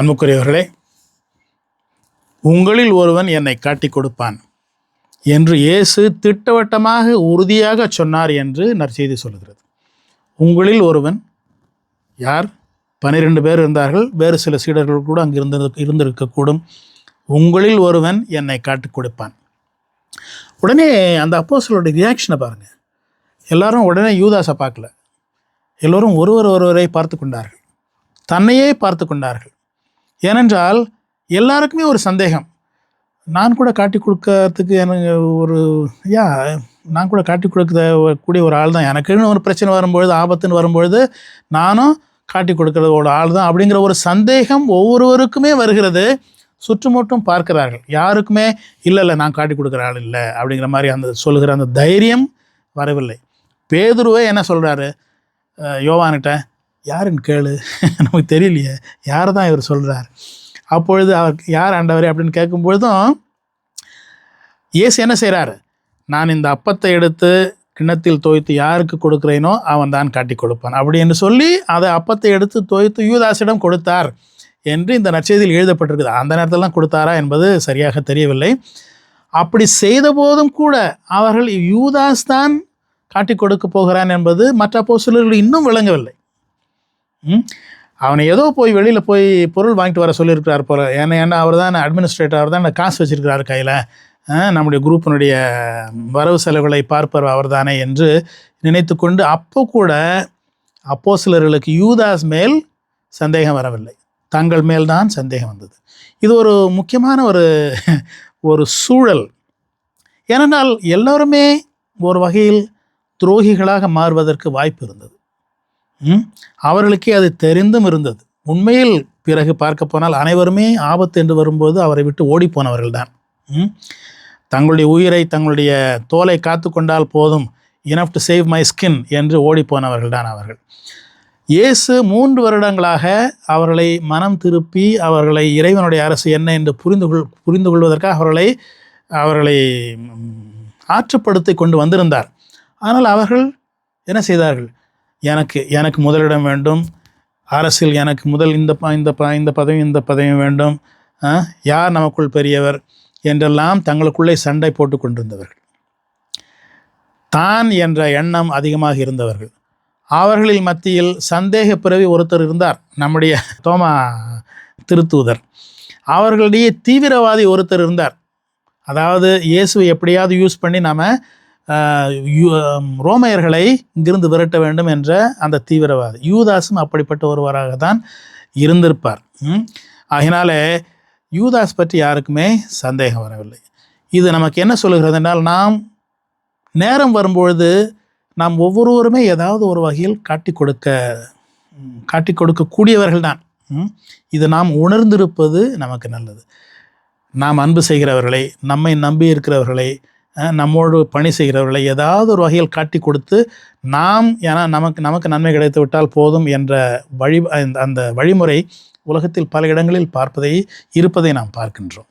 அன்புக்குரியவர்களே, உங்களில் ஒருவன் என்னை காட்டிக் கொடுப்பான் என்று இயேசு திட்டவட்டமாக உறுதியாக சொன்னார் என்று நற்செய்தி சொல்கிறது. உங்களில் ஒருவன் யார்? 12 பேர் இருந்தார்கள். வேறு சில சீடர்கள் கூட அங்கு இருந்திருக்கக்கூடும். உங்களில் ஒருவன் என்னை காட்டிக் கொடுப்பான். உடனே அந்த அப்போஸ்தலருடைய ரியாக்ஷனை பாருங்கள். எல்லாரும் உடனே யூதாஸை பார்க்கல. எல்லோரும் ஒருவரை பார்த்து கொண்டார்கள், தன்னையே பார்த்து கொண்டார்கள். ஏனென்றால் எல்லாருக்குமே ஒரு சந்தேகம். நான் கூட காட்டி கொடுக்கறதுக்கு எனக்கு நான் கூட காட்டி கொடுக்கக்கூடிய ஒரு ஆள் தான். எனக்குன்னு ஒரு பிரச்சனை வரும்பொழுது, ஆபத்துன்னு வரும்பொழுது நானும் காட்டி கொடுக்கறது ஒரு ஆள் தான் அப்படிங்கிற ஒரு சந்தேகம் ஒவ்வொருவருக்குமே வருகிறது. சுற்றுமுற்றும் பார்க்கிறார்கள். யாருக்குமே இல்லை நான் காட்டி கொடுக்குற ஆள் இல்லை அப்படிங்கிற மாதிரி அந்த சொல்கிற அந்த தைரியம் வரவில்லை. பேதுருவே என்ன சொல்கிறாரு யோவான்கிட்ட, யாருன்னு கேளு, நமக்கு தெரியலையே, யார் தான் இவர் சொல்கிறார். அப்பொழுது அவர் யார் ஆண்டவரே அப்படின்னு கேட்கும்பொழுதும் இயேசு என்ன செய்கிறார்? நான் இந்த அப்பத்தை எடுத்து கிண்ணத்தில் தோய்த்து யாருக்கு கொடுக்குறேனோ அவன் தான் காட்டி கொடுப்பான் அப்படி என்று சொல்லி அதை அப்பத்தை எடுத்து தோய்த்து யூதாஸிடம் கொடுத்தார் என்று இந்த நற்செய்தியில் எழுதப்பட்டிருக்குது. அந்த நேரத்திலாம் கொடுத்தாரா என்பது சரியாக தெரியவில்லை. அப்படி செய்த போதும் கூட அவர்கள் யூதாஸ் தான் காட்டி கொடுக்க போகிறான் என்பது மற்ற அப்போஸ்தலர்கள் இன்னும் விளங்கவில்லை. அவனை ஏதோ போய் வெளியில் போய் பொருள் வாங்கிட்டு வர சொல்லியிருக்கிறார் போல. ஏன்னா அவர் தான் அட்மினிஸ்ட்ரேட்டர், அவர் தான் காசு வச்சுருக்கிறார் கையில், நம்முடைய குரூப்பினுடைய வரவு செலவுகளை பார்ப்பவர் அவர் தானே என்று நினைத்து கொண்டு அப்போ கூட அப்போஸ்தலர்களுக்கு யூதாஸ் மேல் சந்தேகம் வரவில்லை, தங்கள் மேல்தான் சந்தேகம் வந்தது. இது ஒரு முக்கியமான ஒரு சூழல். ஏனென்றால் எல்லோருமே ஒரு வகையில் துரோகிகளாக மாறுவதற்கு வாய்ப்பு இருந்தது. அவர்களுக்கே அது தெரிந்தும் இருந்தது. உண்மையில் பிறகு பார்க்க போனால் அனைவருமே ஆபத்து என்று வரும்போது அவரை விட்டு ஓடிப்போனவர்கள் தான். தங்களுடைய உயிரை, தங்களுடைய தோலை காத்து கொண்டால் போதும், enough to save my skin என்று ஓடிப்போனவர்கள் தான் அவர்கள். இயேசு 3 வருடங்களாக அவர்களை மனம் திருப்பி அவர்களை இறைவனுடைய அரசு என்ன என்று புரிந்து கொள்வதற்காக அவர்களை ஆற்றுப்படுத்தி கொண்டு வந்திருந்தார். ஆனால் அவர்கள் என்ன செய்தார்கள்? எனக்கு முதலிடம் வேண்டும், அரசில் எனக்கு முதல் இந்த பதவி வேண்டும், யார் நமக்குள் பெரியவர் என்றெல்லாம் தங்களுக்குள்ளே சண்டை போட்டு கொண்டிருந்தவர்கள். தான் என்ற எண்ணம் அதிகமாக இருந்தவர்கள். அவர்களில் மத்தியில் சந்தேக பிறவி ஒருத்தர் இருந்தார், நம்முடைய தோமா திருத்தூதர். அவர்களுடைய தீவிரவாதி ஒருத்தர் இருந்தார். அதாவது இயேசுவை எப்படியாவது யூஸ் பண்ணி நாம் ரோமையர்களை இங்கிருந்து விரட்ட வேண்டும் என்ற அந்த தீவிரவாதி. யூதாஸும் அப்படிப்பட்ட ஒருவராக தான் இருந்திருப்பார். ஆகினாலே யூதாஸ் பற்றி யாருக்குமே சந்தேகம் வரவில்லை. இது நமக்கு என்ன சொல்லுகிறது என்றால், நாம் நேரம் வரும்பொழுது நாம் ஒவ்வொருவருமே ஏதாவது ஒரு வகையில் காட்டி கொடுக்கக்கூடியவர்கள் தான். இது நாம் உணர்ந்திருப்பது நமக்கு நல்லது. நாம் அன்பு செய்கிறவர்களை, நம்மை நம்பி இருக்கிறவர்களை, நம்மோடு பணி செய்கிறவர்களை ஏதாவது ஒரு வகையில் காட்டி கொடுத்து ஏன்னா நமக்கு நன்மை கிடைத்து விட்டால் போதும் என்ற அந்த வழிமுறை உலகத்தில் பல இடங்களில் இருப்பதை நாம் பார்க்கின்றோம்.